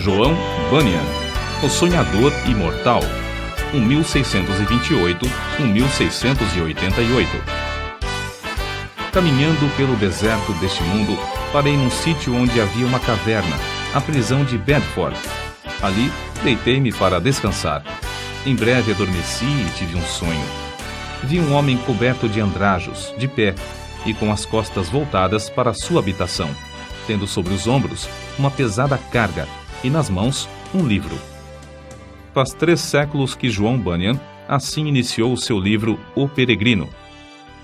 João Bunyan, o sonhador imortal, 1628-1688. Caminhando pelo deserto deste mundo, parei num sítio onde havia uma caverna, a prisão de Bedford. Ali, deitei-me para descansar. Em breve adormeci e tive um sonho. Vi um homem coberto de andrajos, de pé, e com as costas voltadas para a sua habitação, tendo sobre os ombros uma pesada carga e nas mãos um livro. Faz 3 séculos que João Bunyan assim iniciou o seu livro O Peregrino.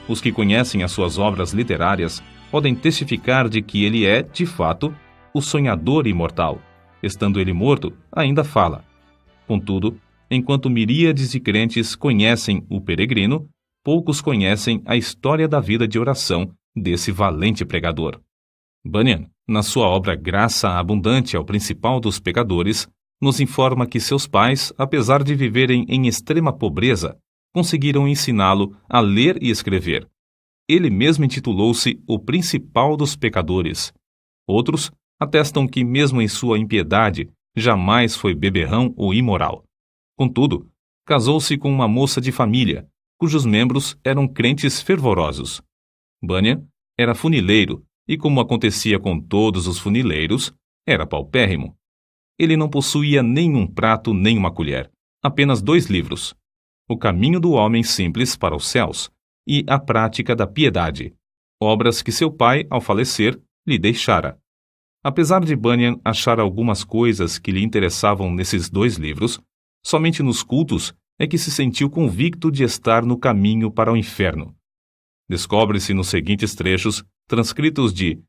Os que conhecem as suas obras literárias podem testificar de que ele é, de fato, o sonhador imortal. Estando ele morto, ainda fala. Contudo, enquanto miríades de crentes conhecem o Peregrino, poucos conhecem a história da vida de oração desse valente pregador. Bunyan, na sua obra Graça Abundante ao Principal dos Pecadores, nos informa que seus pais, apesar de viverem em extrema pobreza, conseguiram ensiná-lo a ler e escrever. Ele mesmo intitulou-se o Principal dos Pecadores. Outros atestam que, mesmo em sua impiedade, jamais foi beberrão ou imoral. Contudo, casou-se com uma moça de família, cujos membros eram crentes fervorosos. Bunyan era funileiro e, como acontecia com todos os funileiros, era paupérrimo. Ele não possuía nem um prato nem uma colher, apenas 2 livros: O Caminho do Homem Simples para os Céus e A Prática da Piedade, obras que seu pai, ao falecer, lhe deixara. Apesar de Bunyan achar algumas coisas que lhe interessavam nesses 2 livros, somente nos cultos é que se sentiu convicto de estar no caminho para o inferno. Descobre-se nos seguintes trechos, transcritos de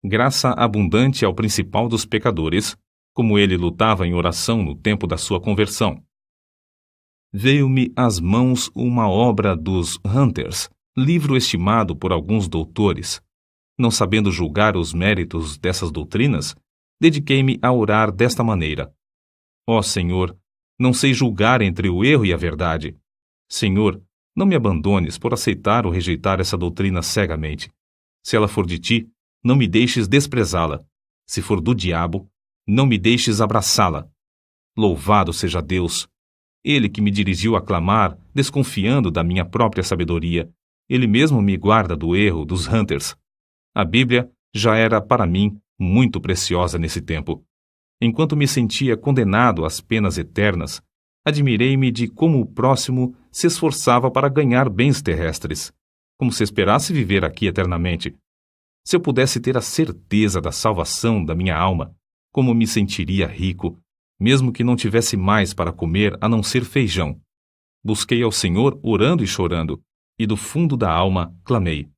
Graça Abundante ao Principal dos Pecadores, como ele lutava em oração no tempo da sua conversão. Veio-me às mãos uma obra dos Hunters, livro estimado por alguns doutores. Não sabendo julgar os méritos dessas doutrinas, dediquei-me a orar desta maneira: Ó Senhor, não sei julgar entre o erro e a verdade. Senhor, não me abandones por aceitar ou rejeitar essa doutrina cegamente. Se ela for de ti, não me deixes desprezá-la. Se for do diabo, não me deixes abraçá-la. Louvado seja Deus! Ele que me dirigiu a clamar, desconfiando da minha própria sabedoria, ele mesmo me guarda do erro dos Hunters. A Bíblia já era para mim muito preciosa nesse tempo. Enquanto me sentia condenado às penas eternas, admirei-me de como o próximo se esforçava para ganhar bens terrestres, como se esperasse viver aqui eternamente. Se eu pudesse ter a certeza da salvação da minha alma, como me sentiria rico, mesmo que não tivesse mais para comer a não ser feijão. Busquei ao Senhor orando e chorando, e do fundo da alma clamei: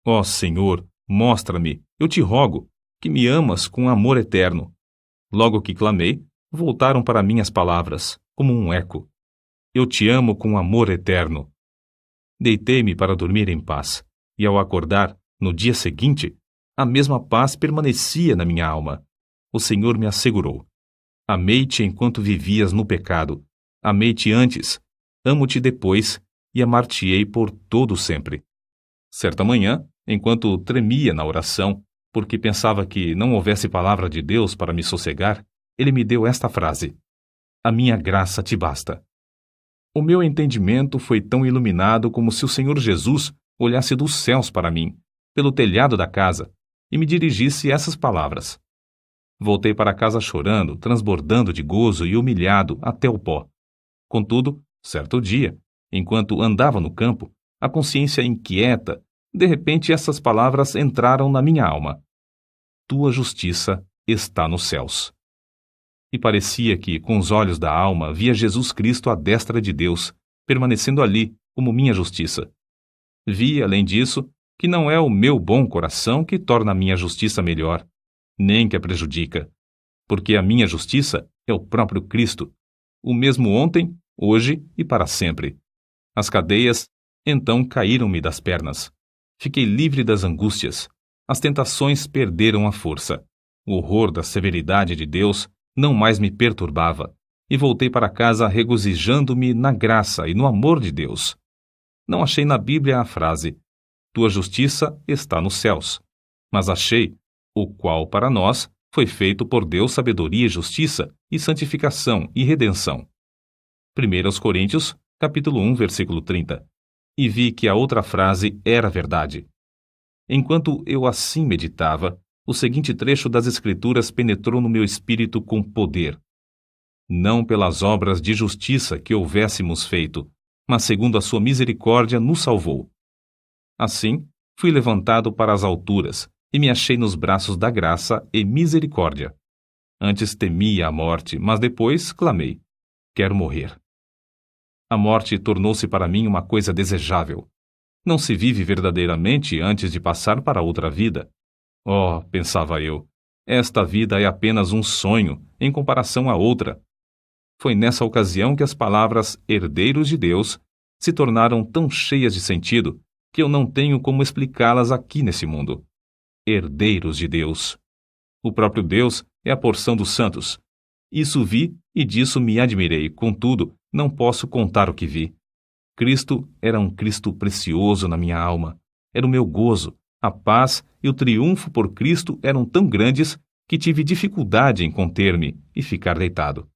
Ó Senhor, mostra-me, eu te rogo, que me amas com amor eterno. Logo que clamei, voltaram para mim as palavras, como um eco: Eu te amo com amor eterno. Deitei-me para dormir em paz, e ao acordar, no dia seguinte, a mesma paz permanecia na minha alma. O Senhor me assegurou: Amei-te enquanto vivias no pecado. Amei-te antes, amo-te depois, e amar-te-ei por todo sempre. Certa manhã, enquanto tremia na oração, porque pensava que não houvesse palavra de Deus para me sossegar, ele me deu esta frase: A minha graça te basta. O meu entendimento foi tão iluminado como se o Senhor Jesus olhasse dos céus para mim, pelo telhado da casa, e me dirigisse essas palavras. Voltei para casa chorando, transbordando de gozo e humilhado até o pó. Contudo, certo dia, enquanto andava no campo, a consciência inquieta, de repente essas palavras entraram na minha alma: Tua justiça está nos céus. E parecia que, com os olhos da alma, via Jesus Cristo à destra de Deus, permanecendo ali como minha justiça. Vi, além disso, que não é o meu bom coração que torna a minha justiça melhor, nem que a prejudica, porque a minha justiça é o próprio Cristo, o mesmo ontem, hoje e para sempre. As cadeias, então, caíram-me das pernas. Fiquei livre das angústias. As tentações perderam a força. O horror da severidade de Deus não mais me perturbava, e voltei para casa regozijando-me na graça e no amor de Deus. Não achei na Bíblia a frase: Tua justiça está nos céus, mas achei o qual para nós foi feito por Deus sabedoria e justiça, e santificação e redenção. 1 Coríntios, capítulo 1, versículo 30. E vi que a outra frase era verdade. Enquanto eu assim meditava, o seguinte trecho das Escrituras penetrou no meu espírito com poder. Não pelas obras de justiça que houvéssemos feito, mas segundo a sua misericórdia nos salvou. Assim, fui levantado para as alturas, e me achei nos braços da graça e misericórdia. Antes temia a morte, mas depois clamei: quero morrer. A morte tornou-se para mim uma coisa desejável. Não se vive verdadeiramente antes de passar para outra vida. Oh, pensava eu, esta vida é apenas um sonho em comparação à outra. Foi nessa ocasião que as palavras herdeiros de Deus se tornaram tão cheias de sentido que eu não tenho como explicá-las aqui nesse mundo. Herdeiros de Deus. O próprio Deus é a porção dos santos. Isso vi e disso me admirei, contudo, não posso contar o que vi. Cristo era um Cristo precioso na minha alma. Era o meu gozo, a paz e o triunfo por Cristo eram tão grandes que tive dificuldade em conter-me e ficar deitado.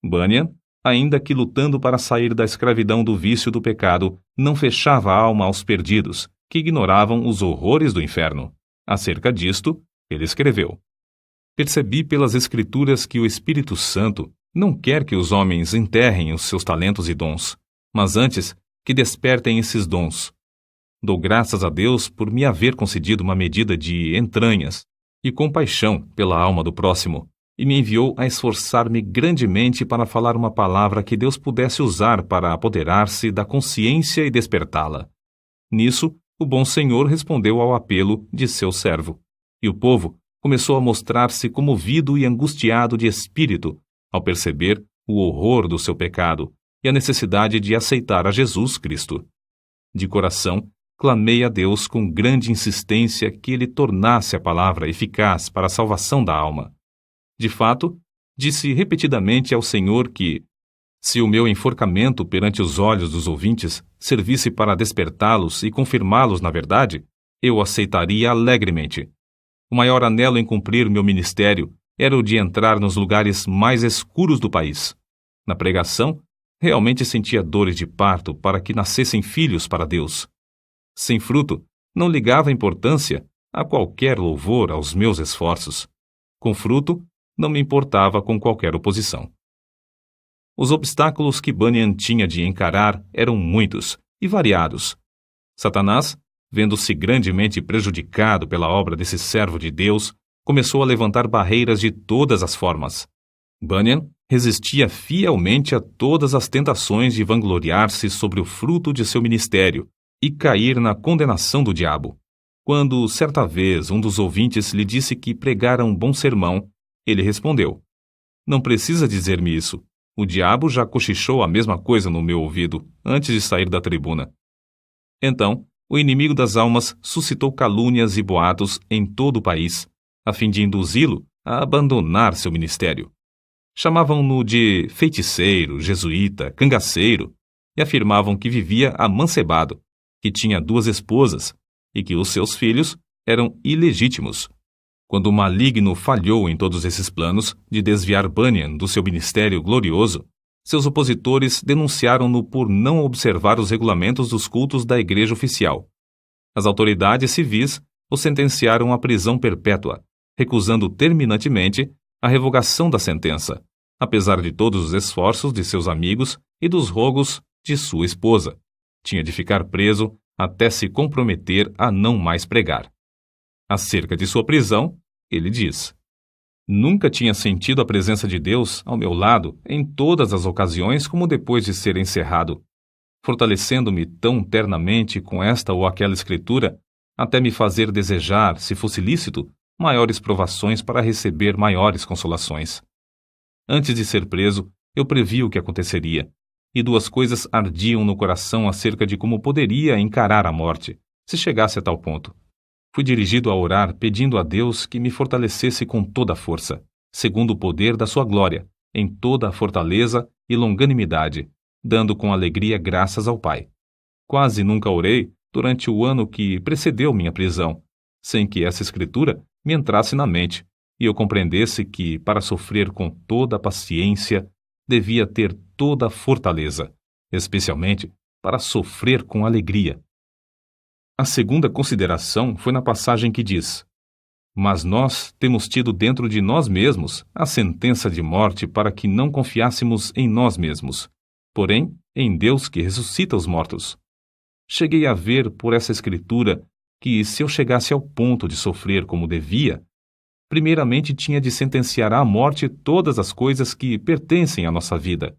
Bunyan, ainda que lutando para sair da escravidão do vício do pecado, não fechava a alma aos perdidos, que ignoravam os horrores do inferno. Acerca disto, ele escreveu: percebi pelas Escrituras que o Espírito Santo não quer que os homens enterrem os seus talentos e dons, mas antes que despertem esses dons. Dou graças a Deus por me haver concedido uma medida de entranhas e compaixão pela alma do próximo, e me enviou a esforçar-me grandemente para falar uma palavra que Deus pudesse usar para apoderar-se da consciência e despertá-la. Nisso, o bom Senhor respondeu ao apelo de seu servo, e o povo começou a mostrar-se comovido e angustiado de espírito ao perceber o horror do seu pecado e a necessidade de aceitar a Jesus Cristo. De coração, clamei a Deus com grande insistência que Ele tornasse a palavra eficaz para a salvação da alma. De fato, disse repetidamente ao Senhor que, se o meu enforcamento perante os olhos dos ouvintes servisse para despertá-los e confirmá-los na verdade, eu aceitaria alegremente. O maior anelo em cumprir meu ministério era o de entrar nos lugares mais escuros do país. Na pregação, realmente sentia dores de parto para que nascessem filhos para Deus. Sem fruto, não ligava importância a qualquer louvor aos meus esforços. Com fruto, não me importava com qualquer oposição. Os obstáculos que Bunyan tinha de encarar eram muitos e variados. Satanás, vendo-se grandemente prejudicado pela obra desse servo de Deus, começou a levantar barreiras de todas as formas. Bunyan resistia fielmente a todas as tentações de vangloriar-se sobre o fruto de seu ministério e cair na condenação do diabo. Quando, certa vez, um dos ouvintes lhe disse que pregara um bom sermão, ele respondeu: não precisa dizer-me isso. O diabo já cochichou a mesma coisa no meu ouvido antes de sair da tribuna. Então, o inimigo das almas suscitou calúnias e boatos em todo o país, a fim de induzi-lo a abandonar seu ministério. Chamavam-no de feiticeiro, jesuíta, cangaceiro, e afirmavam que vivia amancebado, que tinha 2 esposas e que os seus filhos eram ilegítimos. Quando o maligno falhou em todos esses planos de desviar Bunyan do seu ministério glorioso, seus opositores denunciaram-no por não observar os regulamentos dos cultos da igreja oficial. As autoridades civis o sentenciaram à prisão perpétua, recusando terminantemente a revogação da sentença, apesar de todos os esforços de seus amigos e dos rogos de sua esposa. Tinha de ficar preso até se comprometer a não mais pregar. Acerca de sua prisão, ele diz: nunca tinha sentido a presença de Deus ao meu lado em todas as ocasiões como depois de ser encerrado, fortalecendo-me tão ternamente com esta ou aquela escritura, até me fazer desejar, se fosse lícito, maiores provações para receber maiores consolações. Antes de ser preso, eu previ o que aconteceria, e 2 coisas ardiam no coração acerca de como poderia encarar a morte, se chegasse a tal ponto. Fui dirigido a orar pedindo a Deus que me fortalecesse com toda a força, segundo o poder da sua glória, em toda a fortaleza e longanimidade, dando com alegria graças ao Pai. Quase nunca orei durante o ano que precedeu minha prisão, sem que essa escritura me entrasse na mente, e eu compreendesse que, para sofrer com toda a paciência, devia ter toda a fortaleza, especialmente para sofrer com alegria. A segunda consideração foi na passagem que diz: Mas nós temos tido dentro de nós mesmos a sentença de morte para que não confiássemos em nós mesmos, porém em Deus que ressuscita os mortos. Cheguei a ver por essa escritura que, se eu chegasse ao ponto de sofrer como devia, primeiramente tinha de sentenciar à morte todas as coisas que pertencem à nossa vida,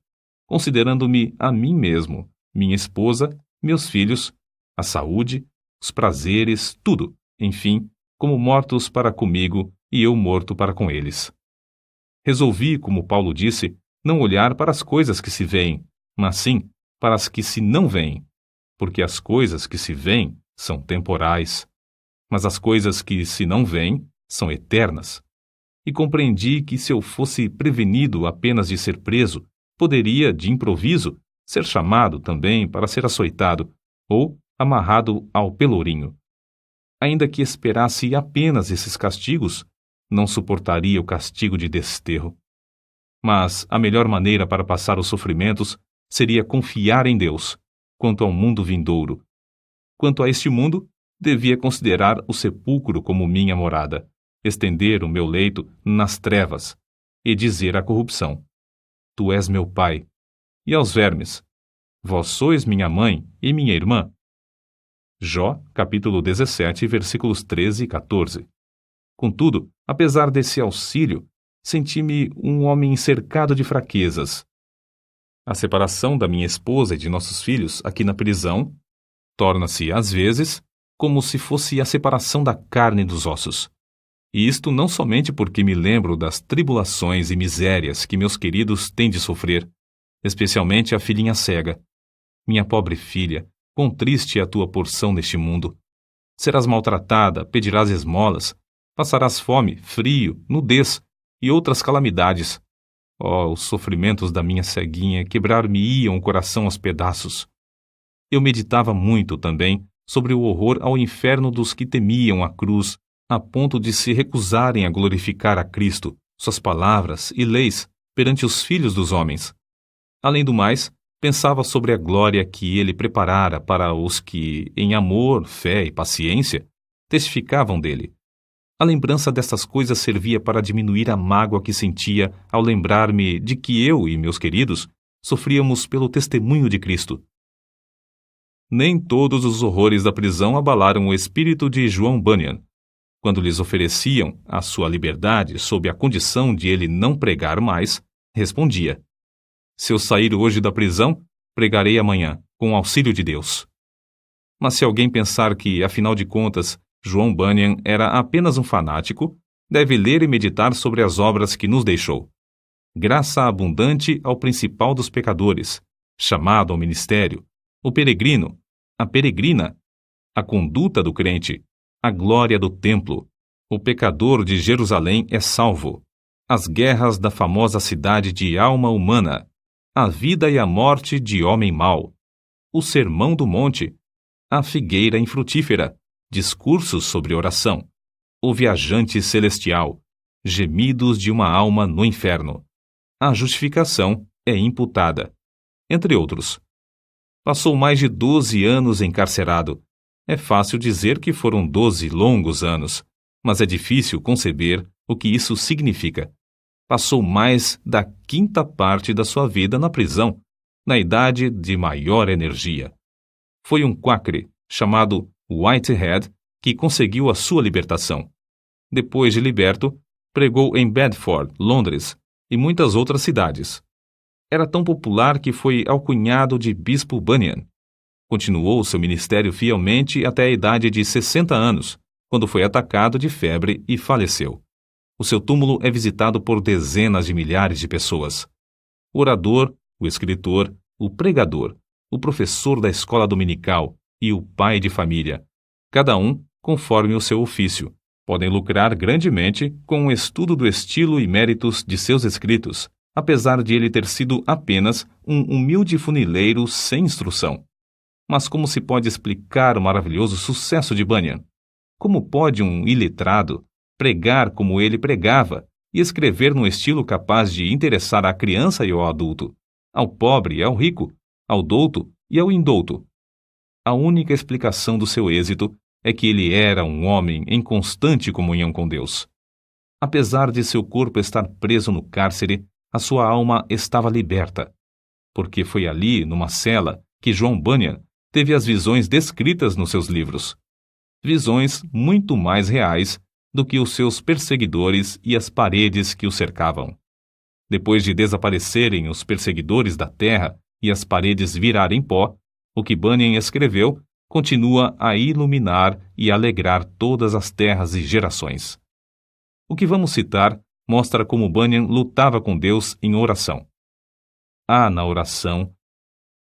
considerando-me a mim mesmo, minha esposa, meus filhos, a saúde, os prazeres, tudo, enfim, como mortos para comigo e eu morto para com eles. Resolvi, como Paulo disse, não olhar para as coisas que se veem, mas sim para as que se não veem, porque as coisas que se veem são temporais, mas as coisas que se não veem são eternas. E compreendi que se eu fosse prevenido apenas de ser preso, poderia, de improviso, ser chamado também para ser açoitado ou amarrado ao pelourinho. Ainda que esperasse apenas esses castigos, não suportaria o castigo de desterro. Mas a melhor maneira para passar os sofrimentos seria confiar em Deus, quanto ao mundo vindouro. Quanto a este mundo, devia considerar o sepulcro como minha morada, estender o meu leito nas trevas e dizer à corrupção: Tu és meu pai, e aos vermes: Vós sois minha mãe e minha irmã. Jó, capítulo 17, versículos 13 e 14. Contudo, apesar desse auxílio, senti-me um homem cercado de fraquezas. A separação da minha esposa e de nossos filhos aqui na prisão torna-se, às vezes, como se fosse a separação da carne dos ossos. E isto não somente porque me lembro das tribulações e misérias que meus queridos têm de sofrer, especialmente a filhinha cega. Minha pobre filha, quão triste é a tua porção neste mundo. Serás maltratada, pedirás esmolas, passarás fome, frio, nudez e outras calamidades. Oh, os sofrimentos da minha ceguinha quebrar-me-iam o coração aos pedaços. Eu meditava muito também sobre o horror ao inferno dos que temiam a cruz, a ponto de se recusarem a glorificar a Cristo, suas palavras e leis perante os filhos dos homens. Além do mais, pensava sobre a glória que ele preparara para os que, em amor, fé e paciência, testificavam dele. A lembrança destas coisas servia para diminuir a mágoa que sentia ao lembrar-me de que eu e meus queridos sofríamos pelo testemunho de Cristo. Nem todos os horrores da prisão abalaram o espírito de João Bunyan. Quando lhes ofereciam a sua liberdade sob a condição de ele não pregar mais, respondia: Se eu sair hoje da prisão, pregarei amanhã, com o auxílio de Deus. Mas se alguém pensar que, afinal de contas, João Bunyan era apenas um fanático, deve ler e meditar sobre as obras que nos deixou. Graça abundante ao principal dos pecadores, chamado ao ministério, o peregrino, a peregrina, a conduta do crente, a glória do templo, o pecador de Jerusalém é salvo, as guerras da famosa cidade de alma humana, a vida e a morte de homem mau, o sermão do monte, a figueira infrutífera, discursos sobre oração, o viajante celestial, gemidos de uma alma no inferno, a justificação é imputada, entre outros. Passou mais de 12 anos encarcerado. É fácil dizer que foram 12 longos anos, mas é difícil conceber o que isso significa. Passou mais da quinta parte da sua vida na prisão, na idade de maior energia. Foi um quacre, chamado Whitehead, que conseguiu a sua libertação. Depois de liberto, pregou em Bedford, Londres e muitas outras cidades. Era tão popular que foi alcunhado de Bispo Bunyan. Continuou seu ministério fielmente até a idade de 60 anos, quando foi atacado de febre e faleceu. O seu túmulo é visitado por dezenas de milhares de pessoas. O orador, o escritor, o pregador, o professor da escola dominical e o pai de família, cada um conforme o seu ofício, podem lucrar grandemente com o estudo do estilo e méritos de seus escritos, apesar de ele ter sido apenas um humilde funileiro sem instrução. Mas como se pode explicar o maravilhoso sucesso de Bunyan? Como pode um iletrado, pregar como ele pregava e escrever num estilo capaz de interessar à criança e ao adulto, ao pobre e ao rico, ao douto e ao indouto. A única explicação do seu êxito é que ele era um homem em constante comunhão com Deus. Apesar de seu corpo estar preso no cárcere, a sua alma estava liberta, porque foi ali, numa cela, que John Bunyan teve as visões descritas nos seus livros. Visões muito mais reais do que os seus perseguidores e as paredes que o cercavam. Depois de desaparecerem os perseguidores da terra e as paredes virarem pó, o que Bunyan escreveu continua a iluminar e alegrar todas as terras e gerações. O que vamos citar mostra como Bunyan lutava com Deus em oração. Há na oração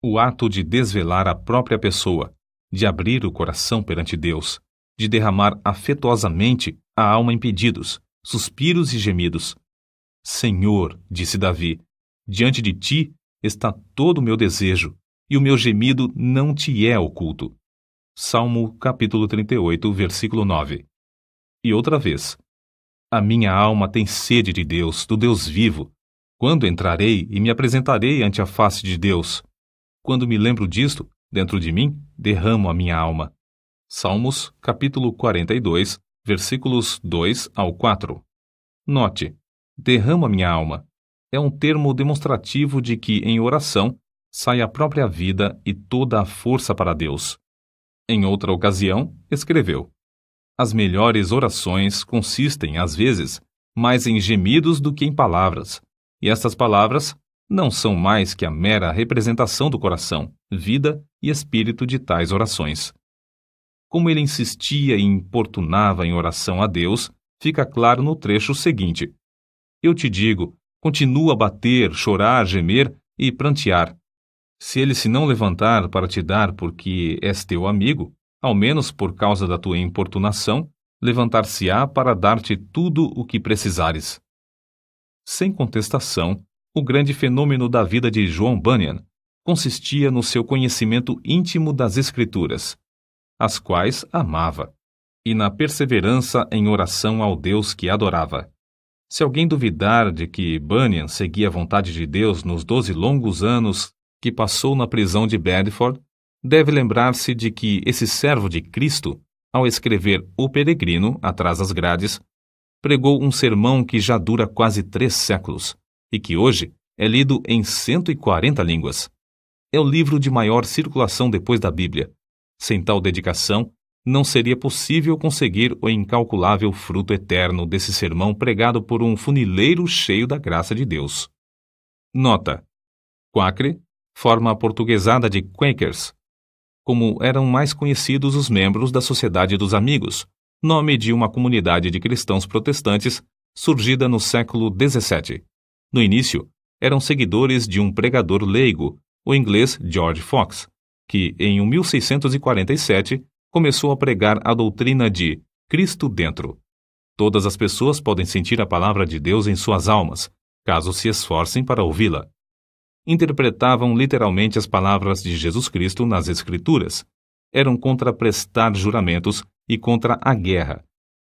o ato de desvelar a própria pessoa, de abrir o coração perante Deus, de derramar afetuosamente a alma em pedidos, suspiros e gemidos. Senhor, disse Davi, diante de ti está todo o meu desejo, e o meu gemido não te é oculto. Salmo capítulo 38, versículo 9. E outra vez, a minha alma tem sede de Deus, do Deus vivo. Quando entrarei e me apresentarei ante a face de Deus? Quando me lembro disto, dentro de mim, derramo a minha alma. Salmos capítulo 42, versículos 2 ao 4. Note, derramo a minha alma. É um termo demonstrativo de que, em oração, sai a própria vida e toda a força para Deus. Em outra ocasião, escreveu: as melhores orações consistem, às vezes, mais em gemidos do que em palavras, e estas palavras não são mais que a mera representação do coração, vida e espírito de tais orações. Como ele insistia e importunava em oração a Deus, fica claro no trecho seguinte: eu te digo, continua a bater, chorar, gemer e prantear. Se ele se não levantar para te dar porque és teu amigo, ao menos por causa da tua importunação, levantar-se-á para dar-te tudo o que precisares. Sem contestação, o grande fenômeno da vida de John Bunyan consistia no seu conhecimento íntimo das Escrituras, as quais amava, e na perseverança em oração ao Deus que adorava. Se alguém duvidar de que Bunyan seguia a vontade de Deus nos 12 longos anos que passou na prisão de Bedford, deve lembrar-se de que esse servo de Cristo, ao escrever O Peregrino, atrás das grades, pregou um sermão que já dura quase 3 séculos e que hoje é lido em 140 línguas. É o livro de maior circulação depois da Bíblia. Sem tal dedicação, não seria possível conseguir o incalculável fruto eterno desse sermão pregado por um funileiro cheio da graça de Deus. Nota: Quakre, forma aportuguesada de Quakers, como eram mais conhecidos os membros da Sociedade dos Amigos, nome de uma comunidade de cristãos protestantes surgida no século XVII. No início, eram seguidores de um pregador leigo, o inglês George Fox, que, em 1647, começou a pregar a doutrina de Cristo dentro. Todas as pessoas podem sentir a palavra de Deus em suas almas, caso se esforcem para ouvi-la. Interpretavam literalmente as palavras de Jesus Cristo nas Escrituras. Eram contra prestar juramentos e contra a guerra.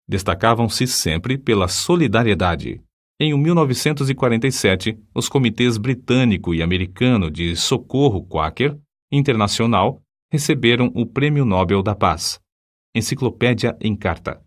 Destacavam-se sempre pela solidariedade. Em 1947, os comitês britânico e americano de socorro Quaker Internacional receberam o Prêmio Nobel da Paz. Enciclopédia em Carta.